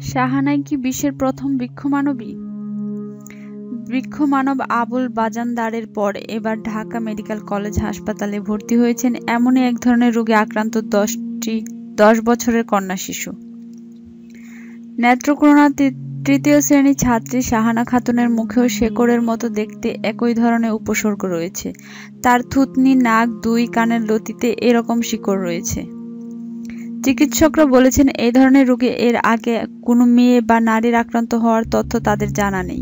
শাহানাই কি বিশ্বের প্রথম বৃক্ষমানবী? বৃক্ষমানব আবুল বাজানদারের পর এবার ঢাকা মেডিকেল কলেজ হাসপাতালে ভর্তি হয়েছেন এমনই এক ধরনের রোগে আক্রান্ত 10 বছরের কন্যা শিশু। নেত্রকোনা তৃতীয় শ্রেণীর ছাত্রী শাহানা খাতুনের মুখেও শেকড়ের মতো দেখতে একই ধরনের উপসর্গ রয়েছে। তার থুতনি, নাক, 2 কানের লতিতে এরকম শিকড় রয়েছে। চিকিৎসকরা বলেছেন, এই ধরনের রোগে এর আগে কোনো মেয়ে বা নারীর আক্রান্ত হওয়ার তথ্য তাদের জানা নেই।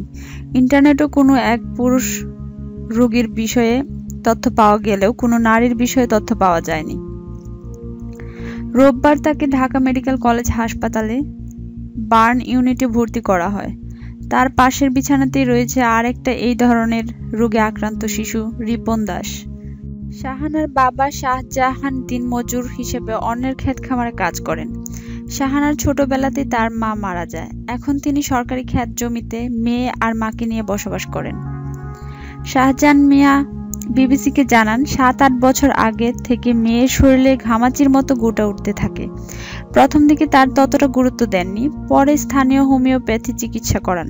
ইন্টারনেটেও কোনো এক পুরুষ রোগীর বিষয়ে তথ্য পাওয়া গেলেও কোনো নারীর বিষয়ে তথ্য পাওয়া যায়নি। রোববার তাকে ঢাকা মেডিকেল কলেজ হাসপাতালে বার্ন ইউনিটে ভর্তি করা হয়। তার পাশের বিছানাতেই রয়েছে আরেকটা এই ধরনের রোগে আক্রান্ত শিশু, রিপন দাস। শাহানার বাবা শাহজাহান দিনমজুর হিসেবে অন্যের ক্ষেত খামারে কাজ করেন। শাহানার ছোটবেলাতেই তার মা মারা যায়। এখন তিনি সরকারি ক্ষেত জমিতে মেয়ে আর মাকে নিয়ে বসবাস করেন। শাহজাহান মিয়া বিবিসিকে জানান, 7-8 বছর আগে থেকে মেয়ের শরীরে ঘামাচির মতো গোটা উঠতে থাকে। প্রথম দিকে তার ততটা গুরুত্ব দেননি, পরে স্থানীয় হোমিওপ্যাথি চিকিৎসা করান,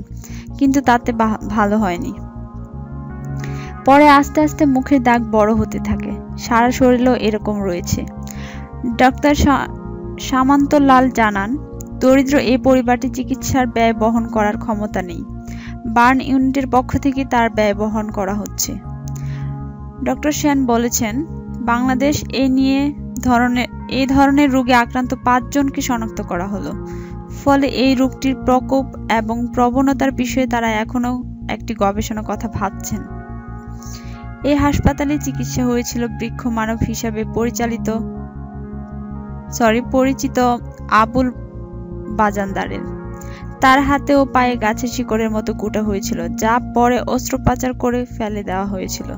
কিন্তু তাতে ভালো হয়নি। পরে আস্তে আস্তে মুখের দাগ বড় হতে থাকে। সারা শরীরেও এরকম রয়েছে। ডাক্তার সামান্ত লাল জানান, দরিদ্র এই পরিবারটি চিকিৎসার ব্যয় বহন করার ক্ষমতা নেই। বার্ন ইউনিটের পক্ষ থেকে তার ব্যয় বহন করা হচ্ছে। ডক্টর সেন বলেছেন, বাংলাদেশ এই ধরনের রোগে আক্রান্ত 5 জনকে শনাক্ত করা হলো। ফলে এই রোগটির প্রকোপ এবং প্রবণতার বিষয়ে তারা এখনো একটি গবেষণার কথা ভাবছেন। এই হাসপাতালে চিকিৎসা হয়েছিল বৃক্ষমানব হিসাবে পরিচিত আবুল বাজানদারের। তার হাতে ও পায়ে গাছের শিকড়ের মতো গোটা হয়েছিল, যা পরে অস্ত্রোপচার করে ফেলে দেওয়া হয়েছিল।